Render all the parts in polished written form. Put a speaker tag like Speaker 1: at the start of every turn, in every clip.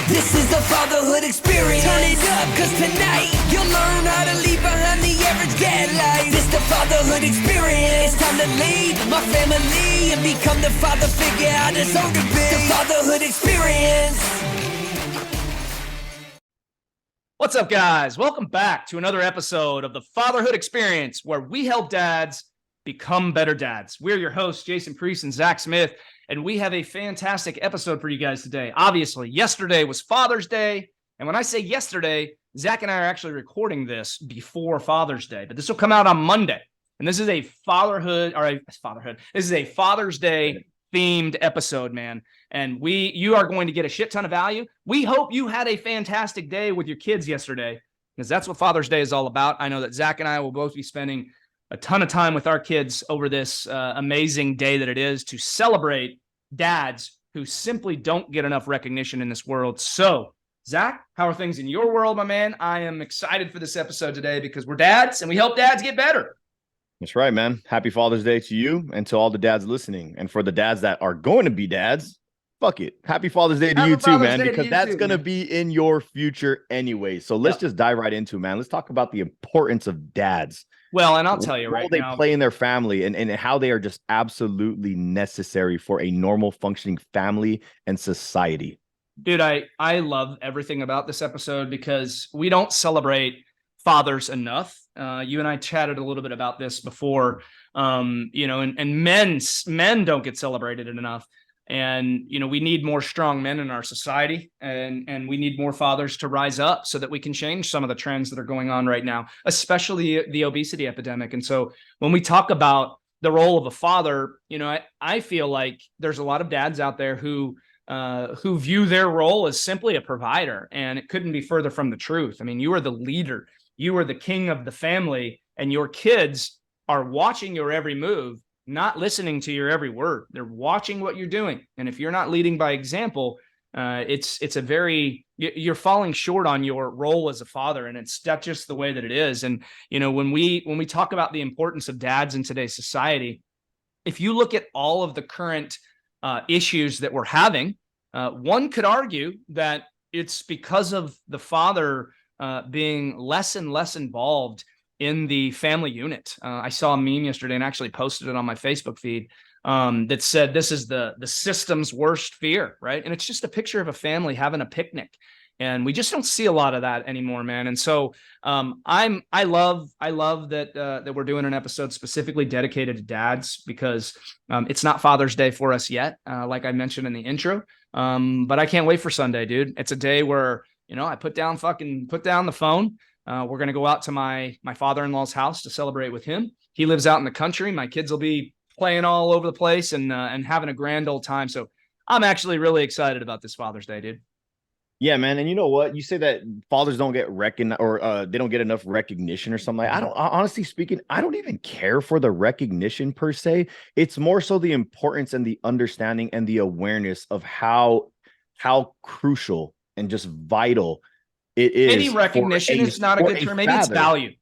Speaker 1: This is the fatherhood experience. Turn it up, cause tonight you'll learn how to leave behind the average dad life. This the fatherhood experience. It's time to lead my family and become the father figure I deserve to be. The fatherhood experience.
Speaker 2: What's up, guys? Welcome back to another episode of the Fatherhood Experience, where we help dads become better dads. We're your hosts, Jason Priest and Zach Smith, and we have a fantastic episode for you guys today. Obviously, yesterday was Father's Day, and when I say yesterday, Zach and I are actually recording this before Father's Day, but this will come out on Monday, and this is a This is a Father's Day themed episode, man. And you are going to get a shit ton of value. We hope you had a fantastic day with your kids yesterday, because that's what Father's Day is all about. I know that Zach and I will both be spending a ton of time with our kids over this amazing day that it is to celebrate dads who simply don't get enough recognition in this world. So, Zach, how are things in your world, my man? I am excited for this episode today because we're dads and we help dads get better.
Speaker 3: That's right, man. Happy Father's Day to you and to all the dads listening. And for the dads that are going to be dads, fuck it. Happy Father's Day to you too, man, because that's going to be in your future anyway. So let's just dive right into it, man. Let's talk about the importance of dads.
Speaker 2: Well, and I'll tell you right now,
Speaker 3: they play in their family and how they are just absolutely necessary for a normal functioning family and society.
Speaker 2: Dude, I love everything about this episode because we don't celebrate fathers enough. You and I chatted a little bit about this before, and men don't get celebrated enough. And, we need more strong men in our society, and we need more fathers to rise up so that we can change some of the trends that are going on right now, especially the obesity epidemic. And so when we talk about the role of a father, I feel like there's a lot of dads out there who view their role as simply a provider, and it couldn't be further from the truth. I mean, you are the leader, you are the king of the family, and your kids are watching your every move, not listening to your every word. They're watching what you're doing. And if you're not leading by example, you're falling short on your role as a father. And that's just the way that it is. And, when we talk about the importance of dads in today's society, if you look at all of the current issues that we're having, one could argue that it's because of the father being less and less involved in the family unit. I saw a meme yesterday and actually posted it on my Facebook feed that said, this is the system's worst fear, right? And it's just a picture of a family having a picnic. And we just don't see a lot of that anymore, man. And so I love that we're doing an episode specifically dedicated to dads because it's not Father's Day for us yet, like I mentioned in the intro. But I can't wait for Sunday, dude. It's a day where, I put down the phone. We're going to go out to my father-in-law's house to celebrate with him. He lives out in the country. My kids will be playing all over the place and having a grand old time. So I'm actually really excited about this Father's Day, dude.
Speaker 3: Yeah, man. And you know what? You say that fathers don't get recognized or they don't get enough recognition or something. Honestly speaking, I don't even care for the recognition per se. It's more so the importance and the understanding and the awareness of how crucial and just vital it is.
Speaker 2: Maybe recognition is not a good term. Maybe it's value.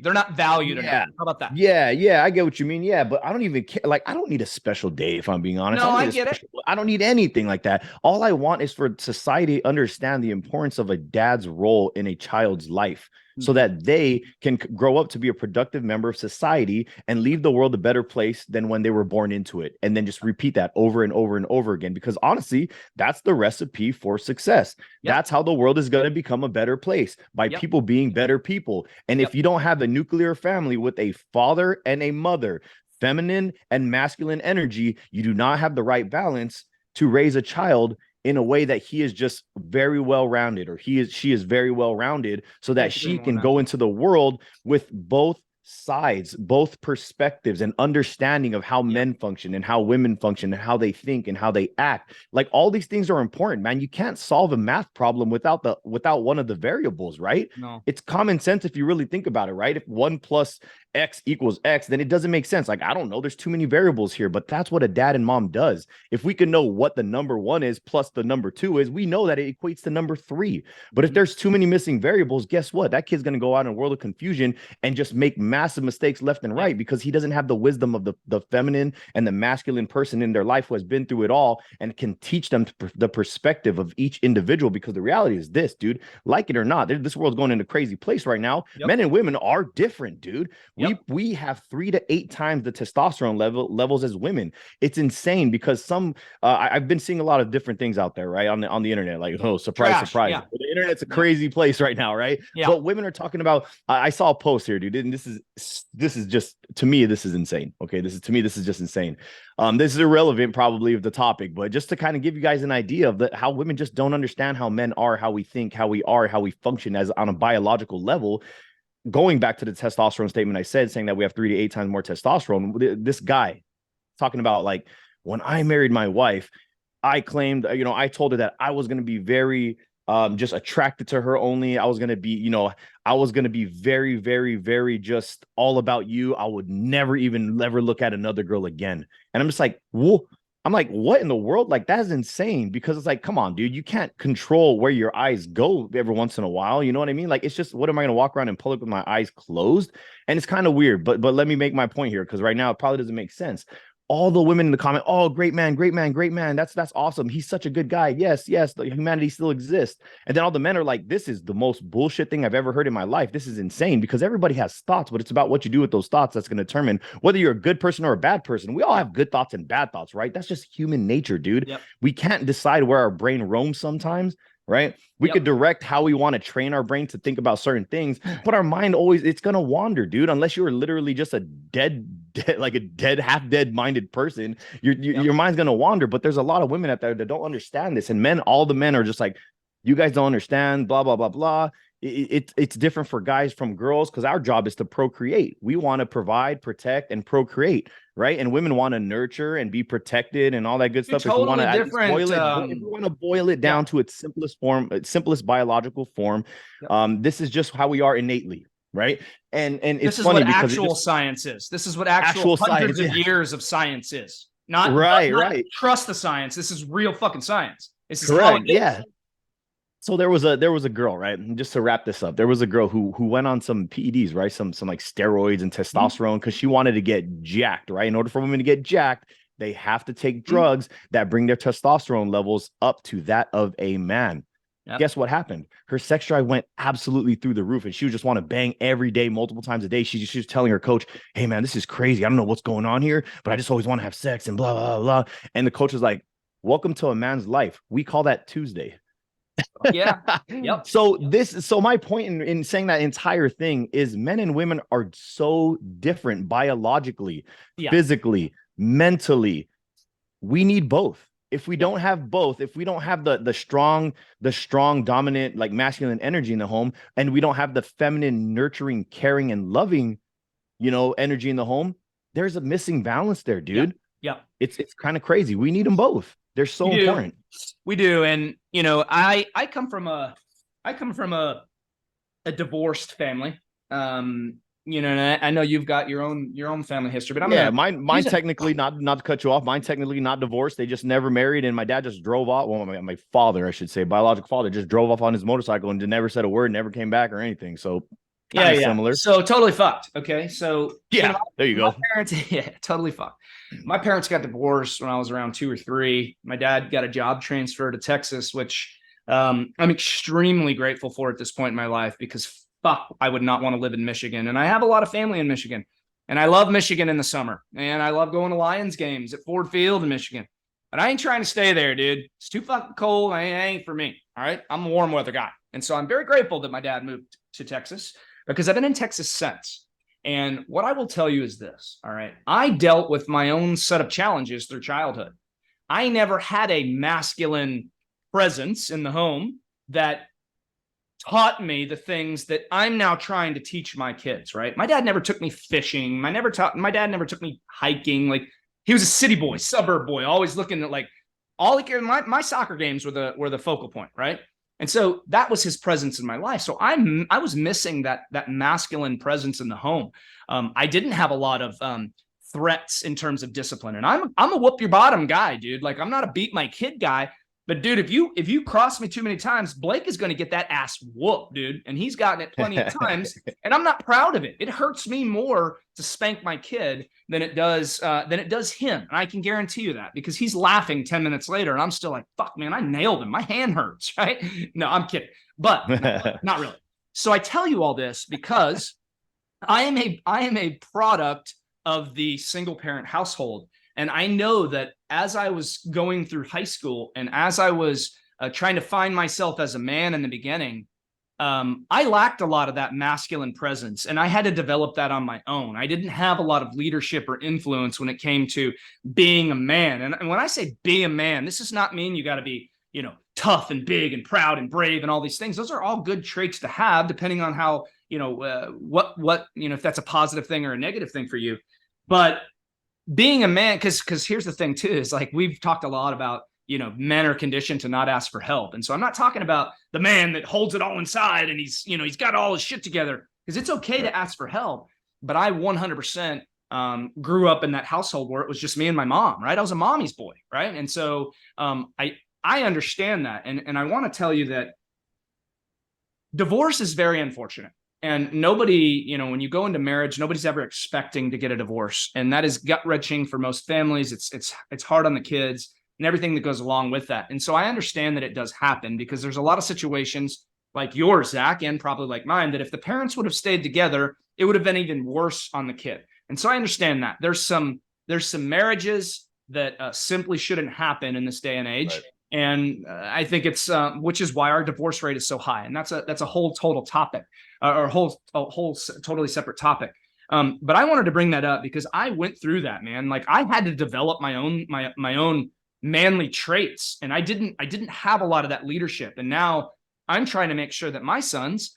Speaker 2: They're not valued enough. How about that?
Speaker 3: Yeah, I get what you mean. Yeah, but I don't even care. Like, I don't need a special day, if I'm being honest.
Speaker 2: No, I get it.
Speaker 3: I don't need anything like that. All I want is for society to understand the importance of a dad's role in a child's life so that they can grow up to be a productive member of society and leave the world a better place than when they were born into it. And then just repeat that over and over and over again, because honestly, that's the recipe for success. Yep. That's how the world is going to become a better place, by people being better people. And if you don't have a nuclear family with a father and a mother, feminine and masculine energy, you do not have the right balance to raise a child in a way that he is just very well-rounded, or she is very well-rounded, so that she can go into the world with both sides, both perspectives, and understanding of how men function and how women function and how they think and how they act. Like, all these things are important, man. You can't solve a math problem without one of the variables, right?
Speaker 2: No.
Speaker 3: It's common sense if you really think about it, right? If 1 + X equals X, then it doesn't make sense. Like, I don't know. There's too many variables here, but that's what a dad and mom does. If we can know what the number 1 is plus the number 2 is, we know that it equates to number 3. But if there's too many missing variables, guess what? That kid's going to go out in a world of confusion and just make massive mistakes left and right because he doesn't have the wisdom of the feminine and the masculine person in their life who has been through it all and can teach them the perspective of each individual. Because the reality is this, dude, like it or not, this world's going into a crazy place right now. Men and women are different, dude. We have 3 to 8 times the testosterone levels as women. It's insane because I've been seeing a lot of different things out there, right, on the internet, like, oh, surprise. The internet's a crazy place right now, right? But women are talking about, I saw a post here, dude, and this is just, to me, this is insane. Okay, this is just insane. This is irrelevant probably of the topic, but just to kind of give you guys an idea of how women just don't understand how men are, how we think, how we are, how we function as on a biological level. Going back to the testosterone statement I said, saying that we have 3 to 8 times more testosterone, this guy talking about, like, when I married my wife, I claimed, I told her that I was going to be very just attracted to her only. I was going to be very, very, very just all about you. I would never look at another girl again. And I'm just like, whoa. I'm like, what in the world? Like, that is insane, because it's like, come on, dude, you can't control where your eyes go every once in a while. You know what I mean? Like, it's just, what am I going to walk around in public with my eyes closed? And it's kind of weird, but let me make my point here, because right now it probably doesn't make sense. All the women in the comment, oh, great man. That's awesome. He's such a good guy. Yes, the humanity still exists. And then all the men are like, this is the most bullshit thing I've ever heard in my life. This is insane, because everybody has thoughts, but it's about what you do with those thoughts that's going to determine whether you're a good person or a bad person. We all have good thoughts and bad thoughts, right? That's just human nature, dude. We can't decide where our brain roams sometimes. Right? We could direct how we want to train our brain to think about certain things, but our mind it's going to wander, dude, unless you're literally just a dead, half dead minded person. Your mind's going to wander. But there's a lot of women out there that don't understand this. And all the men are just like, you guys don't understand, blah, blah, blah, blah. It's different for guys from girls, because our job is to procreate. We want to provide, protect, and procreate, right? And women want to nurture and be protected and all that good stuff.
Speaker 2: Totally
Speaker 3: if we want to boil it down to its simplest form, its simplest biological form, this is just how we are innately, right? And it's funny because
Speaker 2: actual science is. This is what actual hundreds of years of science is. Not trust the science. This is real fucking science. This is
Speaker 3: correct. Yeah. So there was a girl, right? And just to wrap this up, there was a girl who went on some PEDs, right? Some like steroids and testosterone, because she wanted to get jacked, right? In order for women to get jacked, they have to take drugs that bring their testosterone levels up to that of a man. Guess what happened? Her sex drive went absolutely through the roof, and she would just want to bang every day, multiple times a day. She was telling her coach, hey man, this is crazy. I don't know what's going on here, but I just always want to have sex and blah, blah, blah. And the coach was like, welcome to a man's life. We call that Tuesday. So my point in saying that entire thing is, men and women are so different biologically, physically, mentally. We need both. If we don't have both, if we don't have the strong dominant, like, masculine energy in the home, and we don't have the feminine, nurturing, caring, and loving, energy in the home, there's a missing balance there, dude. It's kind of crazy. We need them both. They're so important.
Speaker 2: We do. And, I come from a divorced family. And I know you've got your own family history, but
Speaker 3: mine technically, not to cut you off, mine technically not divorced. They just never married. And my dad just drove off. Well, my father, I should say, biological father, just drove off on his motorcycle and never said a word, never came back or anything. So similar.
Speaker 2: So totally fucked. Okay. So
Speaker 3: there you go.
Speaker 2: Parents, totally fucked. My parents got divorced when I was around 2 or 3. My dad got a job transfer to Texas, which I'm extremely grateful for at this point in my life, because I would not want to live in Michigan. And I have a lot of family in Michigan, and I love Michigan in the summer, and I love going to Lions games at Ford Field in Michigan. But I ain't trying to stay there, dude. It's too fucking cold. It ain't for me. All right. I'm a warm weather guy. And so I'm very grateful that my dad moved to Texas, because I've been in Texas since. And what I will tell you is this, all right? I dealt with my own set of challenges through childhood. I never had a masculine presence in the home that taught me the things that I'm now trying to teach my kids, right? My dad never took me fishing. My dad never took me hiking. Like, he was a city boy, suburb boy, always looking at, like, all he cared. My soccer games were the focal point, right? And so that was his presence in my life. So I was missing that masculine presence in the home. I didn't have a lot of threats in terms of discipline. And I'm a whoop your bottom guy, dude. Like, I'm not a beat my kid guy. But dude, if you cross me too many times, Blake is going to get that ass whoop, dude. And he's gotten it plenty of times. And I'm not proud of it. It hurts me more to spank my kid than it does him. And I can guarantee you that, because he's laughing 10 minutes later and I'm still like, fuck, man, I nailed him. My hand hurts, right? No, I'm kidding. But not really. So I tell you all this because I am a product of the single parent household. And I know that as I was going through high school and as I was trying to find myself as a man in the beginning, I lacked a lot of that masculine presence, and I had to develop that on my own. I didn't have a lot of leadership or influence when it came to being a man. And when I say be a man, this does not mean you got to be, tough and big and proud and brave and all these things. Those are all good traits to have, depending on how, if that's a positive thing or a negative thing for you. But being a man, because here's the thing too, is like, we've talked a lot about, men are conditioned to not ask for help. And so I'm not talking about the man that holds it all inside and he's got all his shit together, because it's okay to ask for help. But I 100% grew up in that household where it was just me and my mom, right? I was a mommy's boy, right? And so I understand that. And I want to tell you that divorce is very unfortunate. And nobody, when you go into marriage, nobody's ever expecting to get a divorce. And that is gut-wrenching for most families. It's hard on the kids and everything that goes along with that. And so I understand that it does happen, because there's a lot of situations like yours, Zach, and probably like mine, that if the parents would have stayed together, it would have been even worse on the kid. And so I understand that. There's some marriages that simply shouldn't happen in this day and age. Right. And I think it's which is why our divorce rate is so high. And that's a whole total topic, or a whole totally separate topic. But I wanted to bring that up because I went through that, man. Like, I had to develop my own manly traits, and I didn't have a lot of that leadership. And now I'm trying to make sure that my sons,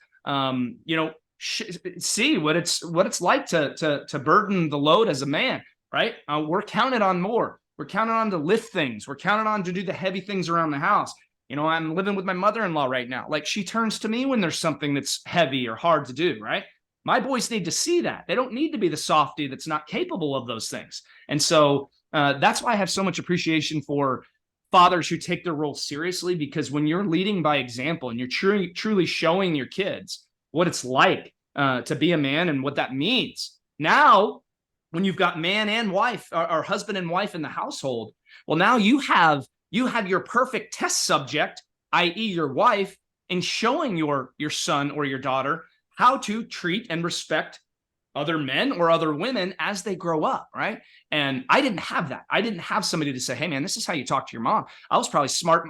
Speaker 2: see what it's like to burden the load as a man, right? We're counted on more. We're counted on to lift things. We're counted on to do the heavy things around the house. I'm living with my mother-in-law right now. Like, she turns to me when there's something that's heavy or hard to do, right? My boys need to see that. They don't need to be the softie that's not capable of those things. And so that's why I have so much appreciation for fathers who take their role seriously, because when you're leading by example and you're truly showing your kids what it's like to be a man and what that means. Now, when you've got man and wife, or husband and wife in the household, well, now you have your perfect test subject, i.e. your wife, in showing your son or your daughter how to treat and respect other men or other women as they grow up, right? And I didn't have that. I didn't have somebody to say, hey, man, this is how you talk to your mom. I was probably smart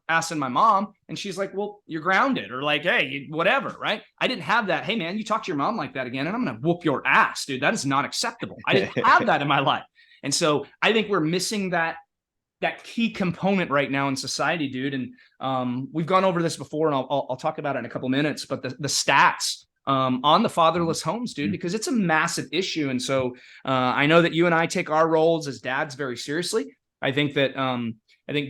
Speaker 2: assing my mom, and she's like, well, you're grounded, or like, hey, whatever, right? I didn't have that. Hey, man, you talk to your mom like that again, and I'm going to whoop your ass, dude. That is not acceptable. I didn't have that in my life. And so I think we're missing that key component right now in society, dude. And we've gone over this before, and I'll talk about it in a couple minutes, but the stats on the fatherless homes, dude, because it's a massive issue. And so I know that you and I take our roles as dads very seriously. I think that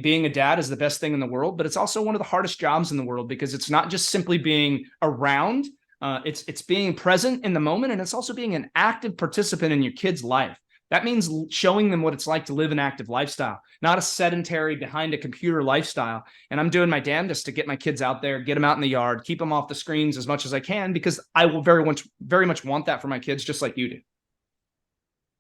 Speaker 2: being a dad is the best thing in the world, but it's also one of the hardest jobs in the world, because it's not just simply being around. It's being present in the moment, and it's also being an active participant in your kid's life. That means showing them what it's like to live an active lifestyle, not a sedentary behind a computer lifestyle. And I'm doing my damnedest to get my kids out there, get them out in the yard, keep them off the screens as much as I can, because I will very much want that for my kids, just like you do.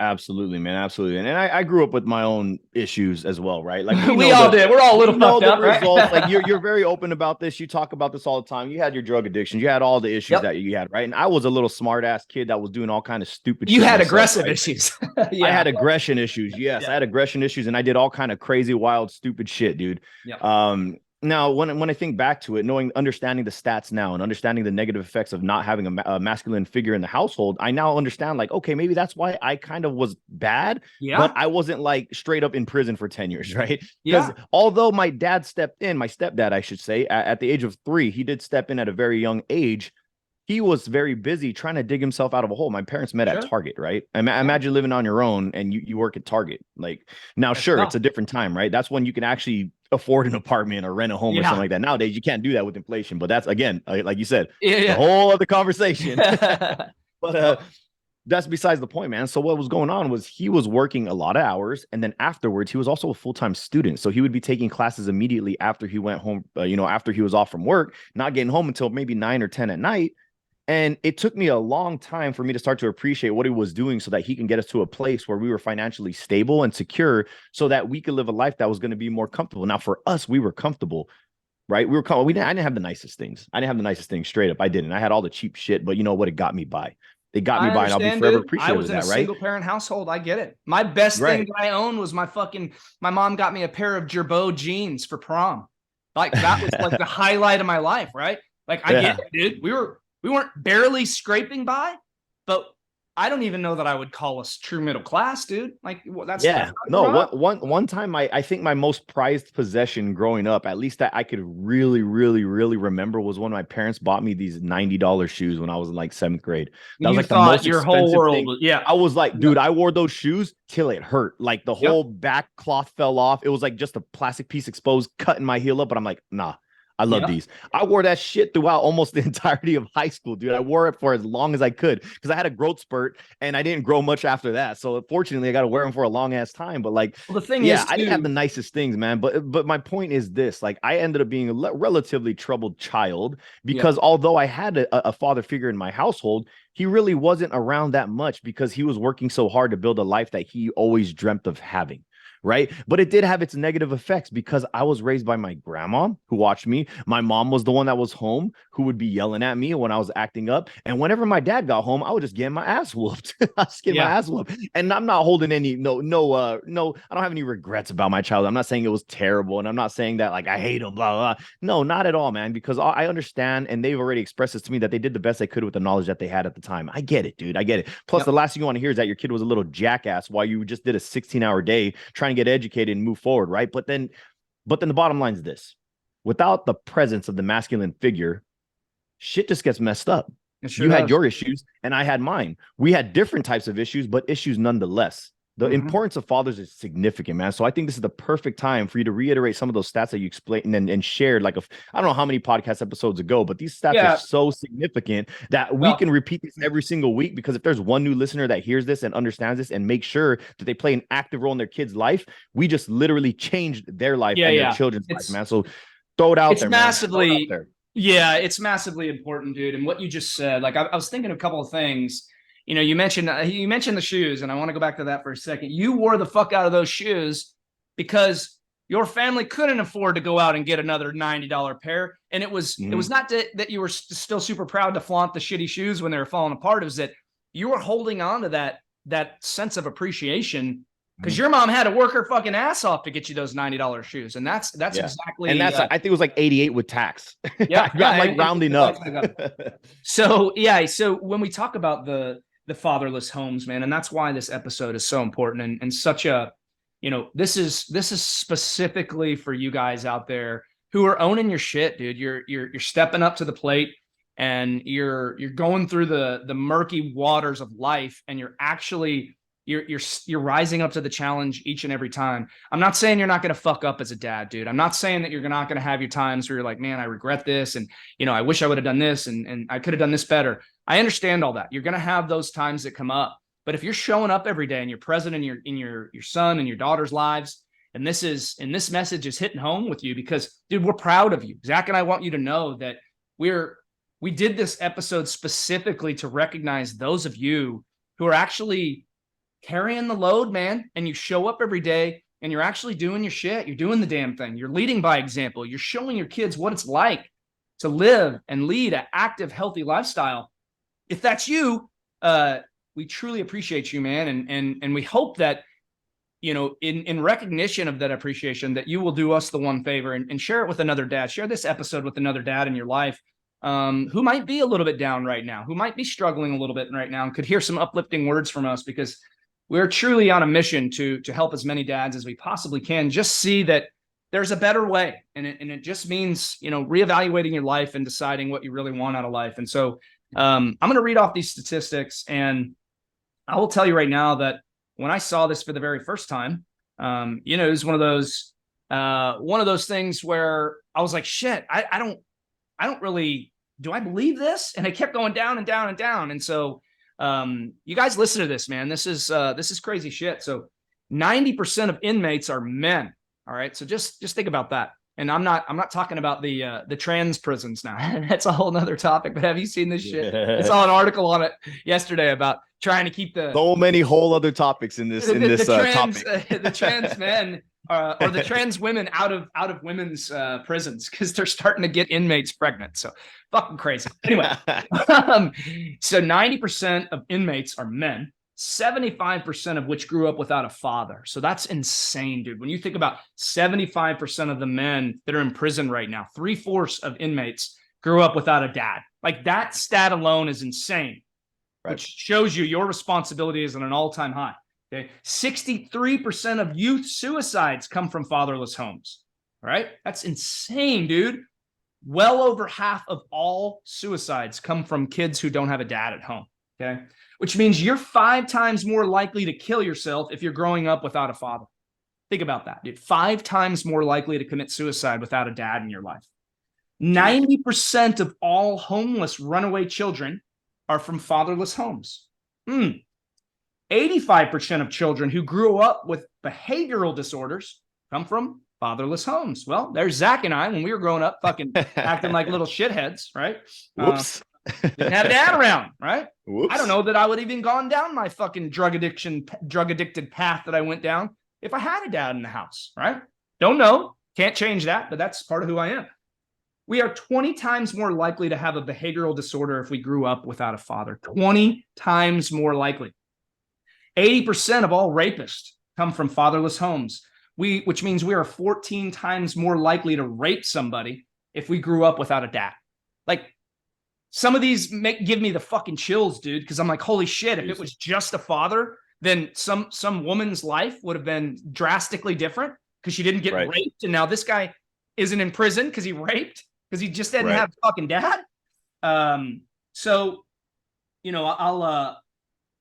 Speaker 3: Absolutely, man. Absolutely. And I grew up with my own issues as well, right? Like,
Speaker 2: we all did. We're all a little fucked up, right?
Speaker 3: Results. Like, you're very open about this. You talk about this all the time. You had your drug addiction. You had all the issues that you had, right? And I was a little smart ass kid that was doing all kind of stupid shit.
Speaker 2: You had aggressive issues.
Speaker 3: Yeah. I had aggression issues. Yes, I had aggression issues, and I did all kind of crazy, wild, stupid shit, dude. Yeah. Now, when I think back to it, understanding the stats now and understanding the negative effects of not having a masculine figure in the household, I now understand, like, okay, maybe that's why I kind of was bad, but I wasn't like straight up in prison for 10 years, right? Because although my dad stepped in, my stepdad, I should say, at the age of 3, he did step in at a very young age. he was very busy trying to dig himself out of a hole. My parents met at
Speaker 2: Sure.
Speaker 3: Target, right? Imagine living on your own and you work at Target. Like now,
Speaker 2: That's
Speaker 3: sure, it's
Speaker 2: tough.
Speaker 3: a different time, right? That's when you can actually afford an apartment or rent a home or something
Speaker 2: Yeah.
Speaker 3: like that. Nowadays, you can't do that with inflation. But that's again, like you said, it's a
Speaker 2: Yeah.
Speaker 3: whole other conversation.
Speaker 2: Yeah.
Speaker 3: But
Speaker 2: Yep.
Speaker 3: that's besides the point, man. So what was going on was he was working a lot of hours, and then afterwards he was also a full-time student. So he would be taking classes immediately after he went home, after he was off from work, not getting home until maybe 9 or 10 at night. And it took me a long time for me to start to appreciate what he was doing so that he can get us to a place where we were financially stable and secure so that we could live a life that was going to be more comfortable. Now, for us, we were comfortable, right? I didn't have the nicest things. I didn't have the nicest things straight up. I didn't. I had all the cheap shit, but you know what? It got me by. It got me
Speaker 2: I
Speaker 3: by, and I'll be
Speaker 2: understand,
Speaker 3: forever
Speaker 2: dude. I
Speaker 3: appreciative
Speaker 2: was
Speaker 3: of
Speaker 2: in a
Speaker 3: that, right?
Speaker 2: single parent household. I get it. My best thing
Speaker 3: Right.
Speaker 2: that I owned was my mom got me a pair of Gerbeau jeans for prom. Like that was like the highlight of my life, right? Like I get it, dude. We weren't barely scraping by, but I don't even know that I would call us true middle class, dude. Like that's
Speaker 3: No, one time I think my most prized possession growing up, at least that I could really, really, really remember, was when my parents bought me these $90 shoes when I was in like 7th grade. That was
Speaker 2: you
Speaker 3: like the
Speaker 2: thought
Speaker 3: most
Speaker 2: your whole
Speaker 3: expensive
Speaker 2: world
Speaker 3: thing.
Speaker 2: was, yeah.
Speaker 3: I was like,
Speaker 2: Yep.
Speaker 3: dude, I wore those shoes till it hurt. Like the
Speaker 2: Yep.
Speaker 3: whole back cloth fell off. It was like just a plastic piece exposed, cutting my heel up. But I'm like, nah, I love
Speaker 2: Yep.
Speaker 3: these. I wore that shit throughout almost the entirety of high school, dude. I wore it for as long as I could because I had a growth spurt and I didn't grow much after that. So fortunately, I got to wear them for a long ass time. But like,
Speaker 2: Well, the thing
Speaker 3: yeah,
Speaker 2: is,
Speaker 3: I didn't have the
Speaker 2: too,
Speaker 3: nicest things, man. But my point is this: like, I ended up being a relatively troubled child
Speaker 2: yeah.
Speaker 3: because although I had a father figure in my household, he really wasn't around that much because he was working so hard to build a life that he always dreamt of having. Right. But it did have its negative effects because I was raised by my grandma who watched me. My mom was the one that was home who would be yelling at me when I was acting up. And whenever my dad got home, I would just get my ass whooped. I was getting my
Speaker 2: Yeah.
Speaker 3: ass whooped. And I'm not holding any, no, I don't have any regrets about my childhood. I'm not saying it was terrible. And I'm not saying that like I hate him, blah, blah. No, not at all, man, because I understand and they've already expressed this to me that they did the best they could with the knowledge that they had at the time. I get it, dude. I get it. Plus,
Speaker 2: Yep.
Speaker 3: the last thing you want to hear is that your kid was a little jackass while you just did a 16-hour day trying to get educated and move forward, right? But then the bottom line is this: without the presence of the masculine figure, shit just gets messed up.
Speaker 2: It sure
Speaker 3: You had
Speaker 2: does.
Speaker 3: your issues and I had mine. We had different types of issues, but issues nonetheless. The importance of fathers is significant, man. So I think this is the perfect time for you to reiterate some of those stats that you explained and shared. Like, I don't know how many podcast episodes ago, but these stats are so significant that we can repeat this every single week. Because if there's one new listener that hears this and understands this and makes sure that they play an active role in their kid's life, we just literally changed their life and their children's life, man. So throw it out there,
Speaker 2: massively,
Speaker 3: man. Throw it out there.
Speaker 2: Yeah, it's massively important, dude. And what you just said, like I was thinking a couple of things. You know, you mentioned the shoes, and I want to go back to that for a second. You wore the fuck out of those shoes because your family couldn't afford to go out and get another $90 pair. And it was not that you were still super proud to flaunt the shitty shoes when they were falling apart. It was that you were holding on to that sense of appreciation because your mom had to work her fucking ass off to get you those $90 shoes. And that's exactly.
Speaker 3: And that's I think it was like 88 with tax.
Speaker 2: Yeah.
Speaker 3: I'm like rounding up.
Speaker 2: So when we talk about the fatherless homes, man, and that's why this episode is so important and such a, this is specifically for you guys out there who are owning your shit, dude. You're stepping up to the plate and you're going through the murky waters of life, and you're actually you're rising up to the challenge each and every time. I'm not saying you're not going to fuck up as a dad, dude. I'm not saying that you're not going to have your times where you're like, man, I regret this, and I wish I would have done this, and I could have done this better. I understand all that. You're going to have those times that come up, but if you're showing up every day and you're present in your son and your daughter's lives, and this message is hitting home with you, because, dude, we're proud of you. Zach and I want you to know that we did this episode specifically to recognize those of you who are actually carrying the load, man, and you show up every day and you're actually doing your shit. You're doing the damn thing. You're leading by example. You're showing your kids what it's like to live and lead an active, healthy lifestyle. If that's you, we truly appreciate you, man. And we hope that, in recognition of that appreciation, that you will do us the one favor and share it with another dad. Share this episode with another dad in your life who might be a little bit down right now, who might be struggling a little bit right now, and could hear some uplifting words from us, because we're truly on a mission to help as many dads as we possibly can just see that there's a better way. And it just means, reevaluating your life and deciding what you really want out of life. And so I'm going to read off these statistics, and I will tell you right now that when I saw this for the very first time, it was one of those things where I was like, shit, I don't really, do I believe this? And it kept going down and down and down. And so, you guys listen to this, man. This is crazy shit. So 90% of inmates are men. All right. So just think about that. And I'm not talking about the trans prisons now. That's a whole nother topic. But have you seen this shit? I saw an article on it yesterday about trying to keep
Speaker 3: so many whole other topics in this topic.
Speaker 2: The trans men or the trans women out of women's prisons because they're starting to get inmates pregnant. So fucking crazy. Anyway, so 90% of inmates are men. 75% of which grew up without a father. So that's insane, dude. When you think about 75% of the men that are in prison right now, 3/4 of inmates grew up without a dad. Like that stat alone is insane, right? Which shows you your responsibility is at an all-time high. Okay. 63% of youth suicides come from fatherless homes, right? That's insane, dude. Well over half of all suicides come from kids who don't have a dad at home. Okay. Which means you're 5 times more likely to kill yourself if you're growing up without a father. Think about that, dude. 5 times more likely to commit suicide without a dad in your life. 90% of all homeless runaway children are from fatherless homes. 85% of children who grew up with behavioral disorders come from fatherless homes. Well, there's Zach and I when we were growing up, fucking acting like little shitheads, right?
Speaker 3: Whoops.
Speaker 2: Didn't have a dad around, right?
Speaker 3: Whoops.
Speaker 2: I don't know that I would have even gone down my fucking drug addicted path that I went down if I had a dad in the house, right? Don't know. Can't change that, but that's part of who I am. We are 20 times more likely to have a behavioral disorder if we grew up without a father. 20 times more likely. 80% of all rapists come from fatherless homes, which means we are 14 times more likely to rape somebody if we grew up without a dad. Like, some of these give me the fucking chills, dude, because I'm like, holy shit, if it was just a father, then some woman's life would have been drastically different because she didn't get raped. And now this guy isn't in prison because he raped, because he just didn't have a fucking dad. So,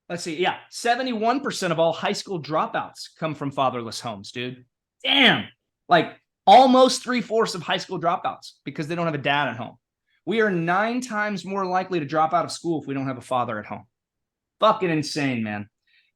Speaker 2: let's see. Yeah, 71% of all high school dropouts come from fatherless homes, dude. Damn. Like almost 3/4 of high school dropouts because they don't have a dad at home. We are 9 times more likely to drop out of school if we don't have a father at home. Fucking insane, man.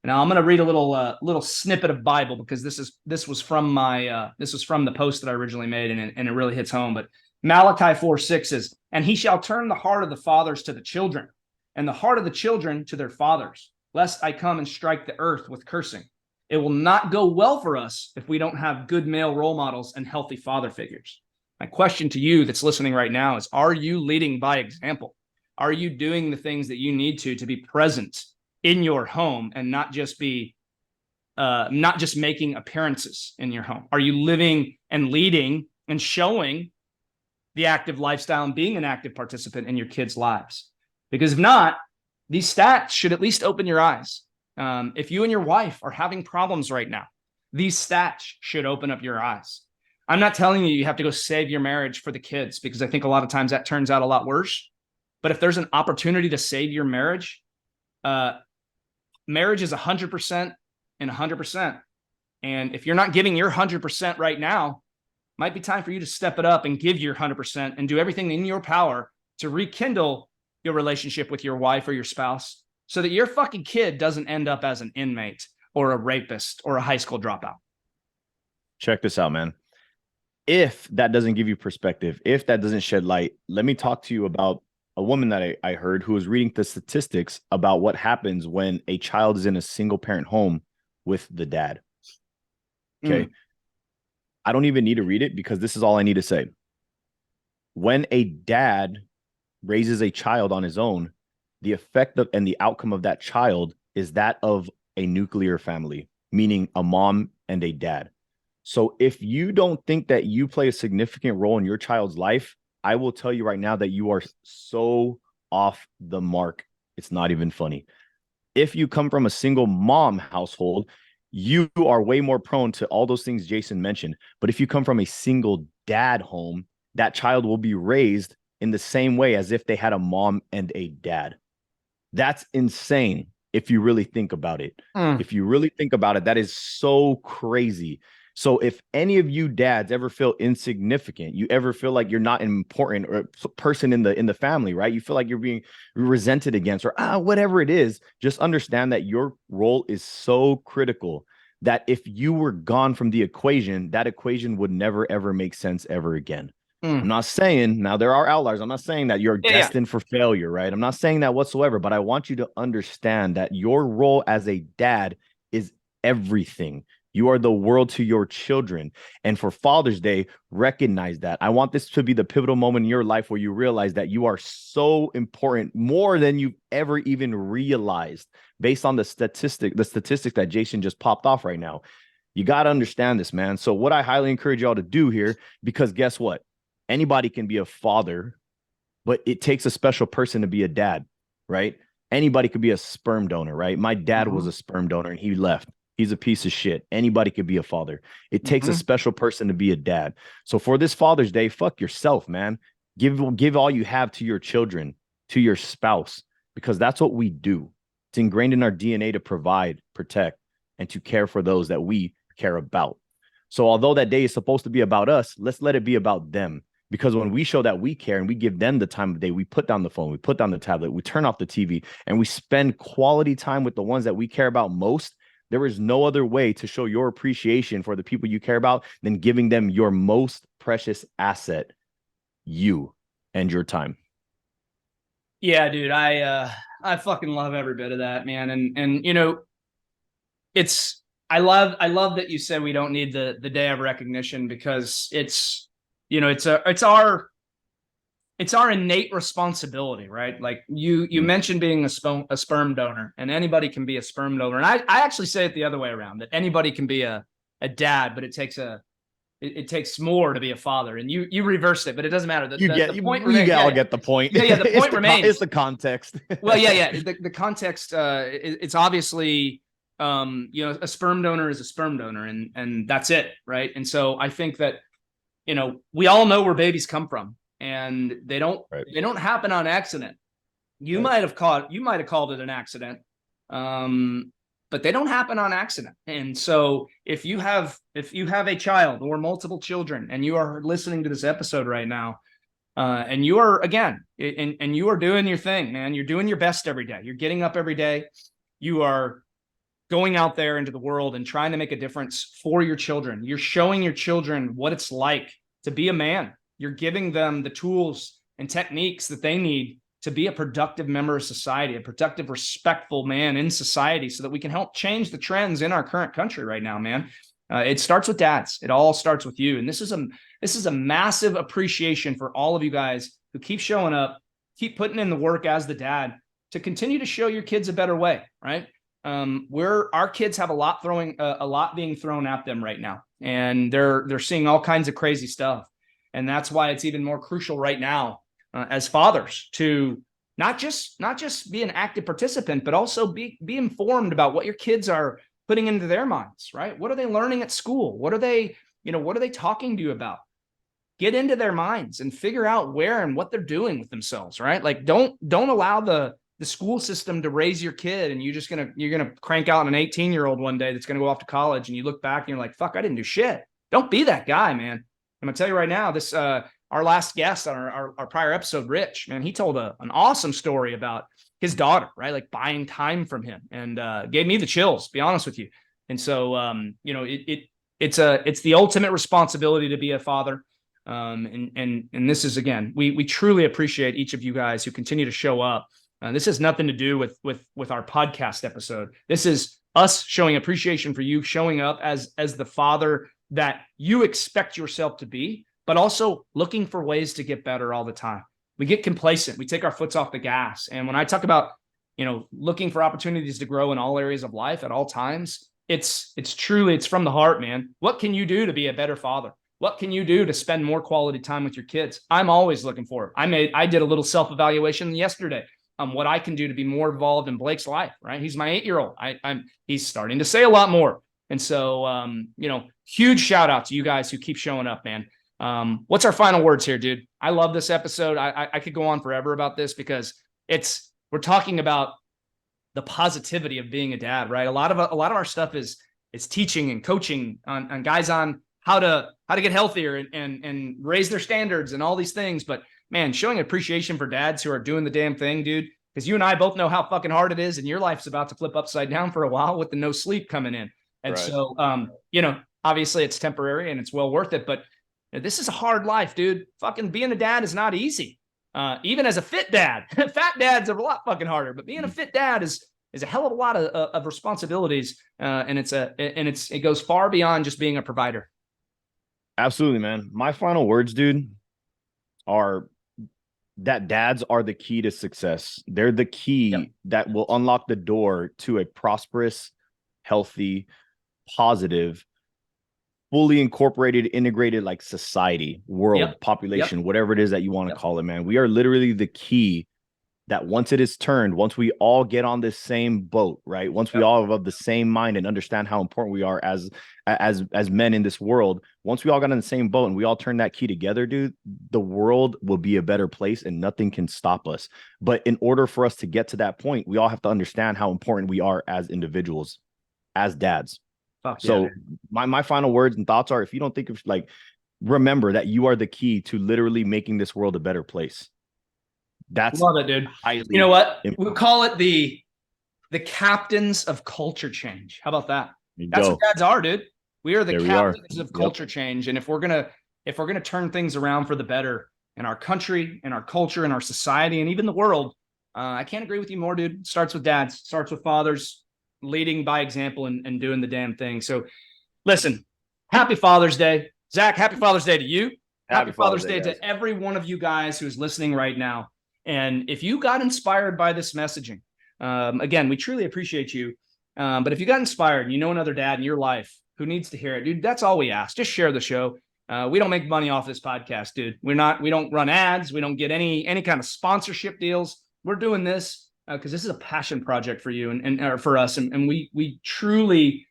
Speaker 2: Now I'm going to read a little snippet of Bible because this was from the post that I originally made, and it really hits home. But Malachi 4:6 says, "And he shall turn the heart of the fathers to the children, and the heart of the children to their fathers, lest I come and strike the earth with cursing. It will not go well for us if we don't have good male role models and healthy father figures." My question to you that's listening right now is, are you leading by example? Are you doing the things that you need to be present in your home and not just making appearances in your home? Are you living and leading and showing the active lifestyle and being an active participant in your kids' lives? Because if not, these stats should at least open your eyes. If you and your wife are having problems right now, these stats should open up your eyes. I'm not telling you have to go save your marriage for the kids, because I think a lot of times that turns out a lot worse. But if there's an opportunity to save your marriage, marriage is 100% and 100%. And if you're not giving your 100% right now, might be time for you to step it up and give your 100% and do everything in your power to rekindle your relationship with your wife or your spouse so that your fucking kid doesn't end up as an inmate or a rapist or a high school dropout.
Speaker 3: Check this out, man. If that doesn't give you perspective, if that doesn't shed light, let me talk to you about a woman that I heard who was reading the statistics about what happens when a child is in a single parent home with the dad. Okay. I don't even need to read it because this is all I need to say. When a dad raises a child on his own, the effect of and the outcome of that child is that of a nuclear family, meaning a mom and a dad. So if you don't think that you play a significant role in your child's life, I will tell you right now that you are so off the mark. It's not even funny. If you come from a single mom household, you are way more prone to all those things Jason mentioned. But if you come from a single dad home, that child will be raised in the same way as if they had a mom and a dad. That's insane if you really think about it. If you really think about it, that is so crazy. So if any of you dads ever feel insignificant, you ever feel like you're not an important or person in the family, right? You feel like you're being resented against or whatever it is, just understand that your role is so critical that if you were gone from the equation, that equation would never, ever make sense ever again. I'm not saying, now there are outliers. I'm not saying that you're destined for failure, right? I'm not saying that whatsoever, but I want you to understand that your role as a dad is everything. You are the world to your children. And for Father's Day, recognize that. I want this to be the pivotal moment in your life where you realize that you are so important, more than you've ever even realized, based on the statistics that Jason just popped off right now. You got to understand this, man. So what I highly encourage y'all to do here, because guess what? Anybody can be a father, but it takes a special person to be a dad, right? Anybody could be a sperm donor, right? My dad was a sperm donor and he left. He's a piece of shit. Anybody could be a father. It takes a special person to be a dad. So for this Father's Day, fuck yourself, man. Give all you have to your children, to your spouse, because that's what we do. It's ingrained in our DNA to provide, protect, and to care for those that we care about. So although that day is supposed to be about us, let's let it be about them. Because when we show that we care and we give them the time of day, we put down the phone, we put down the tablet, we turn off the TV, and we spend quality time with the ones that we care about most. There is no other way to show your appreciation for the people you care about than giving them your most precious asset, you and your time.
Speaker 2: Yeah, dude, I fucking love every bit of that, man. And you know, I love that you said we don't need the day of recognition, because it's, you know, it's our innate responsibility, right? Like you mentioned being a sperm donor, and anybody can be a sperm donor. And I actually say it the other way around, that anybody can be a dad, but it takes more to be a father. And you reversed it, but it doesn't matter. The point remains.
Speaker 3: You all get the point.
Speaker 2: Yeah, the point remains.
Speaker 3: It's the context.
Speaker 2: Well, yeah. The context, it's obviously, you know, a sperm donor is a sperm donor, and that's it, right? And so I think that, you know, we all know where babies come from, and they don't happen on accident. You might have called it an accident, but they don't happen on accident. And so if you have a child or multiple children, and you are listening to this episode right now, and you are, again, and you are doing your thing, man, you're doing your best every day. You're getting up every day. You are going out there into the world and trying to make a difference for your children. You're showing your children what it's like to be a man. You're giving them the tools and techniques that they need to be a productive member of society, a productive, respectful man in society, so that we can help change the trends in our current country right now, man. It starts with dads. It all starts with you. And this is a massive appreciation for all of you guys who keep showing up, keep putting in the work as the dad to continue to show your kids a better way, right? Our kids have a lot being thrown at them right now, and they're seeing all kinds of crazy stuff. And that's why it's even more crucial right now, as fathers, to not just be an active participant, but also be informed about what your kids are putting into their minds, right? What are they learning at school? What are they talking to you about? Get into their minds and figure out where and what they're doing with themselves, right? Like don't allow the school system to raise your kid, and you're gonna crank out an 18-year-old one day that's gonna go off to college, and you look back and you're like, fuck, I didn't do shit. Don't be that guy, man. I'm gonna tell you right now, this our last guest on our prior episode, Rich, man, he told an awesome story about his daughter, right? Like buying time from him, and gave me the chills, to be honest with you. And so you know, it's the ultimate responsibility to be a father. And this is, again, we truly appreciate each of you guys who continue to show up. This has nothing to do with our podcast episode. This is us showing appreciation for you showing up as the father that you expect yourself to be, but also looking for ways to get better all the time. We get complacent. We take our foot off the gas. And when I talk about, you know, looking for opportunities to grow in all areas of life at all times, it's truly from the heart, man. What can you do to be a better father? What can you do to spend more quality time with your kids? I'm always looking for it. I did a little self-evaluation yesterday on what I can do to be more involved in Blake's life, right? He's my 8-year-old. He's starting to say a lot more. And so, you know, huge shout out to you guys who keep showing up, man. What's our final words here, dude? I love this episode. I could go on forever about this because we're talking about the positivity of being a dad, right? A lot of our stuff is teaching and coaching on guys on how to get healthier and raise their standards and all these things. But man, showing appreciation for dads who are doing the damn thing, dude, because you and I both know how fucking hard it is, and your life's about to flip upside down for a while with the no sleep coming in. And so, obviously it's temporary and it's well worth it, but this is a hard life, dude. Fucking being a dad is not easy. Even as a fit dad, fat dads are a lot fucking harder, but being a fit dad is a hell of a lot of responsibilities. And it goes far beyond just being a provider.
Speaker 3: Absolutely, man. My final words, dude, are that dads are the key to success. They're the key that will unlock the door to a prosperous, healthy, positive, fully incorporated, integrated like society, world, population, whatever it is that you want to call it, man. We are literally the key that once it is turned, once we all get on this same boat, right? Once we all have of the same mind and understand how important we are as men in this world, once we all got on the same boat and we all turn that key together, dude, the world will be a better place and nothing can stop us. But in order for us to get to that point, we all have to understand how important we are as individuals, as dads. So my final words and thoughts are, if you don't think of remember that you are the key to literally making this world a better place. That's
Speaker 2: love it, dude. You know what? We'll call it the captains of culture change. How about that? That's what dads are, dude. We are the captains of culture change. And if we're gonna turn things around for the better in our country, in our culture, in our society, and even the world, I can't agree with you more, dude. It starts with dads, starts with fathers, leading by example and doing the damn thing. So listen, happy Father's Day. Zach, happy Father's Day to you. Happy Father's Day to every one of you guys who's listening right now. And if you got inspired by this messaging, again, we truly appreciate you. But if you got inspired and you know another dad in your life who needs to hear it, dude, that's all we ask. Just share the show. We don't make money off this podcast, dude. We don't run ads. We don't get any kind of sponsorship deals. We're doing this because this is a passion project for you and for us. And we truly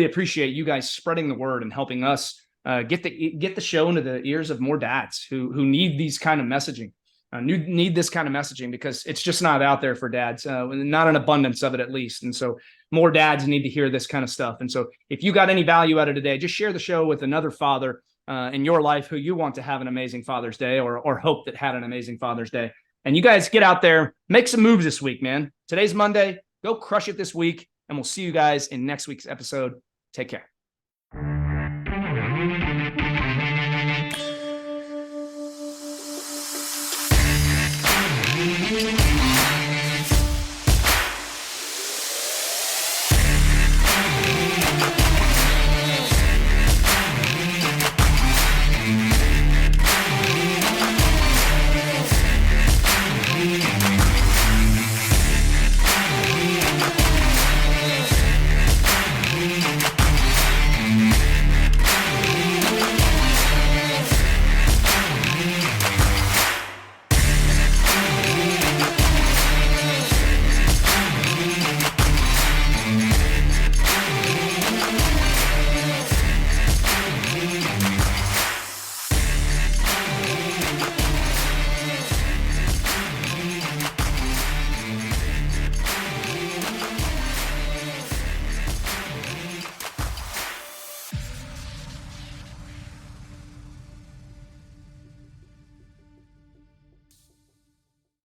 Speaker 2: appreciate you guys spreading the word and helping us get the show into the ears of more dads who need these kind of messaging. Need this kind of messaging because it's just not out there for dads, not an abundance of it at least. And so more dads need to hear this kind of stuff. And so if you got any value out of today, just share the show with another father in your life who you want to have an amazing Father's Day or hope that had an amazing Father's Day. And you guys get out there, make some moves this week, man. Today's Monday. Go crush it this week. And we'll see you guys in next week's episode. Take care.